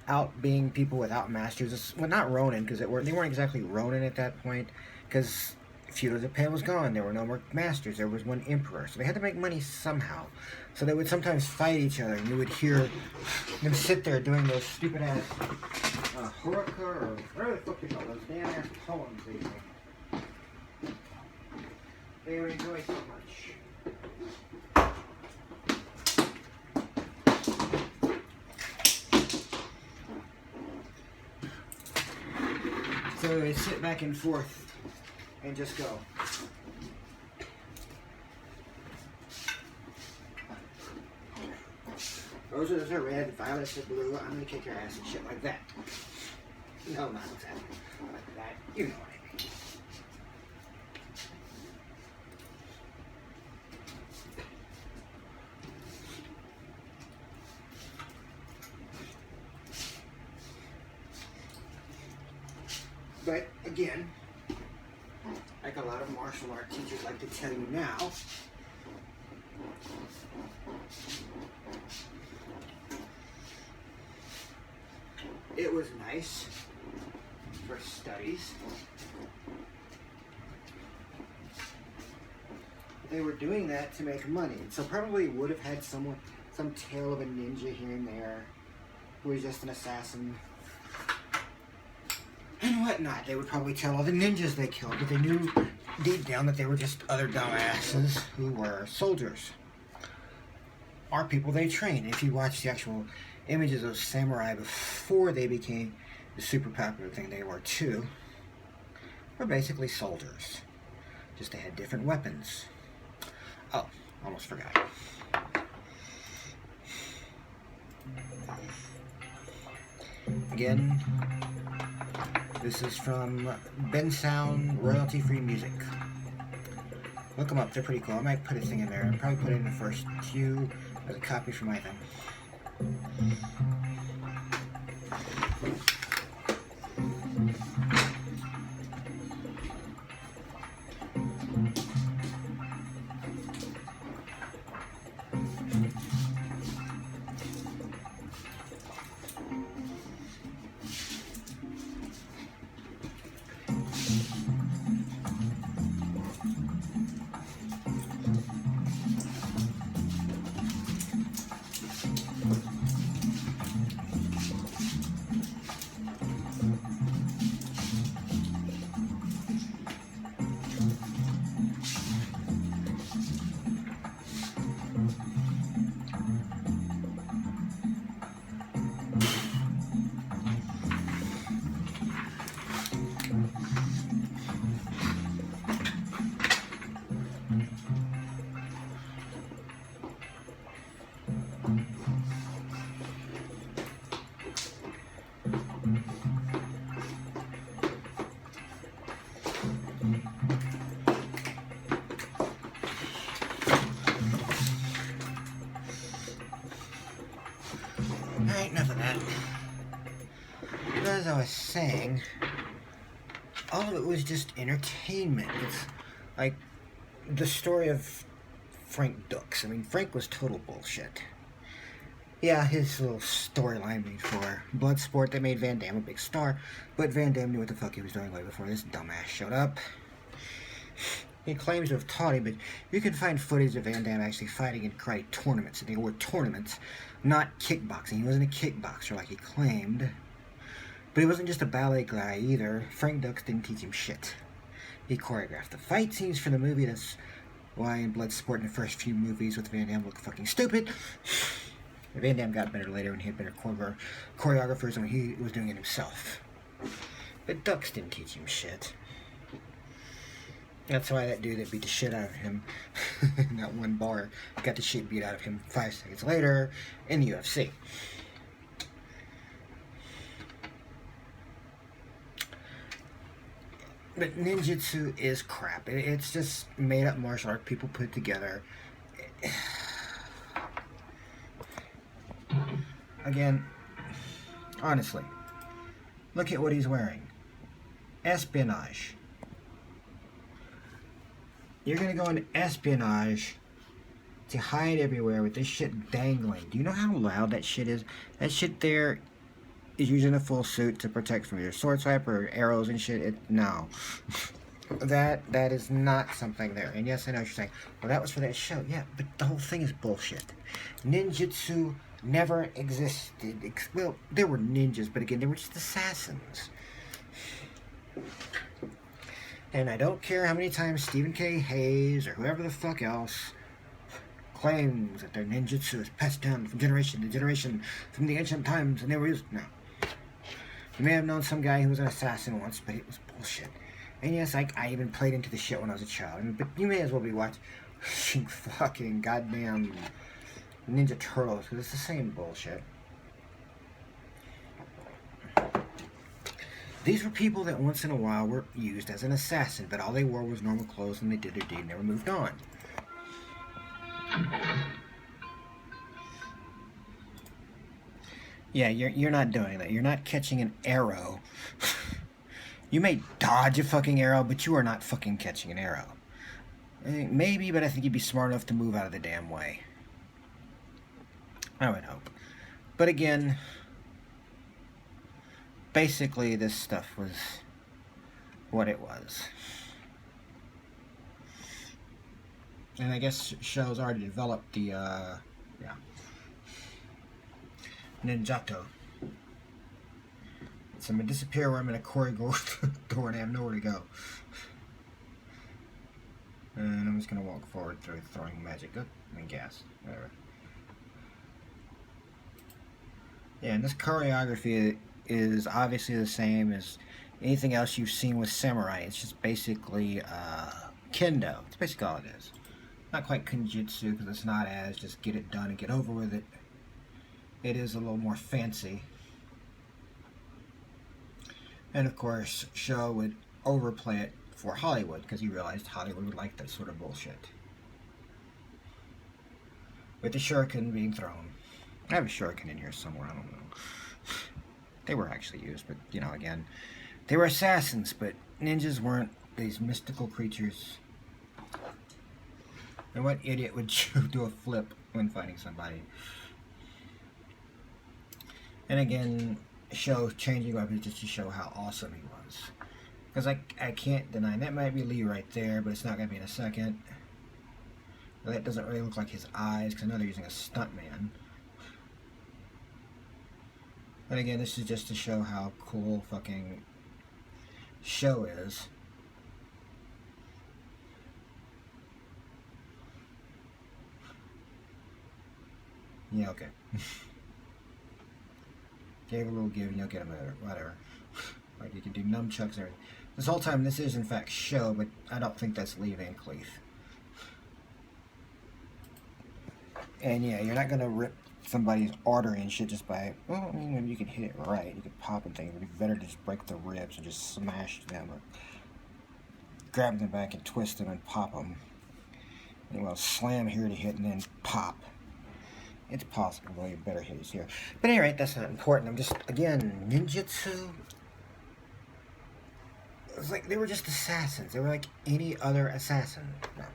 out being people without masters. Well, not Ronin, because they weren't exactly Ronin at that point, because feudal Japan was gone. There were no more masters. There was one emperor, so they had to make money somehow. So they would sometimes fight each other, and you would hear them sit there doing those stupid ass horuka or whatever the fuck you call those damn ass poems they sing. They would enjoy so much. So they sit back and forth and just go. Roses are red, violets are blue, I'm gonna kick your ass and shit like that. No, not exactly like that. You know what I mean. But again, like a lot of martial art teachers like to tell you now, it was nice for studies. They were doing that to make money. So probably would have had some tale of a ninja here and there who was just an assassin and whatnot. They would probably tell all the ninjas they killed, but they knew deep down that they were just other dumbasses who were soldiers. Are people they train. If you watch the actual images of samurai before they became the super popular thing they were too, were basically soldiers. Just they had different weapons. Oh, almost forgot. Again, this is from Ben Sound royalty-free music. Look them up, they're pretty cool. I might put a thing in there. I'll probably put it in the first few as a copy for my thing. Alright, enough of that. But as I was saying, all of it was just entertainment. It's like the story of Frank Dux. I mean, Frank was total bullshit. Yeah, his little storyline made for Bloodsport that made Van Damme a big star, but Van Damme knew what the fuck he was doing way before this dumbass showed up. He claims to have taught him, but you can find footage of Van Damme actually fighting in karate tournaments, and they were tournaments, not kickboxing. He wasn't a kickboxer like he claimed. But he wasn't just a ballet guy either. Frank Dux didn't teach him shit. He choreographed the fight scenes for the movie. That's why in Bloodsport in the first few movies with Van Damme looked fucking stupid. Van Damme got better later when he had better choreographers and when he was doing it himself. But Dux didn't teach him shit. That's why that dude that beat the shit out of him in that one bar got the shit beat out of him 5 seconds later in the UFC. But ninjutsu is crap. It's just made up martial art people put together. Again, honestly, look at what he's wearing. Espionage. You're gonna go into espionage to hide everywhere with this shit dangling. Do you know how loud that shit is? That shit there is using a full suit to protect from your sword swipe or arrows and shit. No. That is not something there. And yes, I know what you're saying, well, that was for that show. Yeah, but the whole thing is bullshit. Ninjitsu never existed. Well, there were ninjas, but again, they were just assassins. And I don't care how many times Stephen K. Hayes or whoever the fuck else claims that their ninjutsu is passed down from generation to generation from the ancient times and they were used. No. You may have known some guy who was an assassin once, but it was bullshit. And yes, I even played into the shit when I was a child. But you may as well be watching fucking goddamn Ninja Turtles, because it's the same bullshit. These were people that once in a while were used as an assassin, but all they wore was normal clothes and they did their deed and never moved on. Yeah, you're not doing that. You're not catching an arrow. You may dodge a fucking arrow, but you are not fucking catching an arrow. Maybe, but I think you'd be smart enough to move out of the damn way. I would hope. But again, basically this stuff was what it was. And I guess shows already developed the, Ninjato. So I'm going to disappear where I'm in a corridor door and I have nowhere to go. And I'm just going to walk forward through throwing magic. Oh, I mean gas. Whatever. Yeah, and this choreography is obviously the same as anything else you've seen with samurai. It's just basically kendo. It's basically all it is. Not quite Ninjitsu because it's not as just get it done and get over with it. It is a little more fancy. And of course, Sho would overplay it for Hollywood because he realized Hollywood would like that sort of bullshit. With the shuriken being thrown. I have a shuriken in here somewhere, I don't know. They were actually used, but, you know, again, they were assassins, but ninjas weren't these mystical creatures. And what idiot would do a flip when fighting somebody? And again, Sho changing weapons just to show how awesome he was. Because I can't deny, that might be Lee right there, but it's not going to be in a second. That doesn't really look like his eyes, because I know they're using a stuntman. But again, this is just to show how cool fucking Sho is. Yeah, okay. Gave a little give and you'll get a motor, whatever. Like you can do nunchucks and everything. This whole time this is in fact Sho, but I don't think that's Lee Van Cleef. And yeah, you're not gonna rip somebody's artery and shit just by, well, I mean, you can hit it right, you can pop and things, but it's better to just break the ribs and just smash them or grab them back and twist them and pop them. And well, slam here to hit and then pop. It's possible, well, you better hit his here. But anyway, that's not important. I'm just, again, ninjutsu. It was like, they were just assassins. They were like any other assassin. No.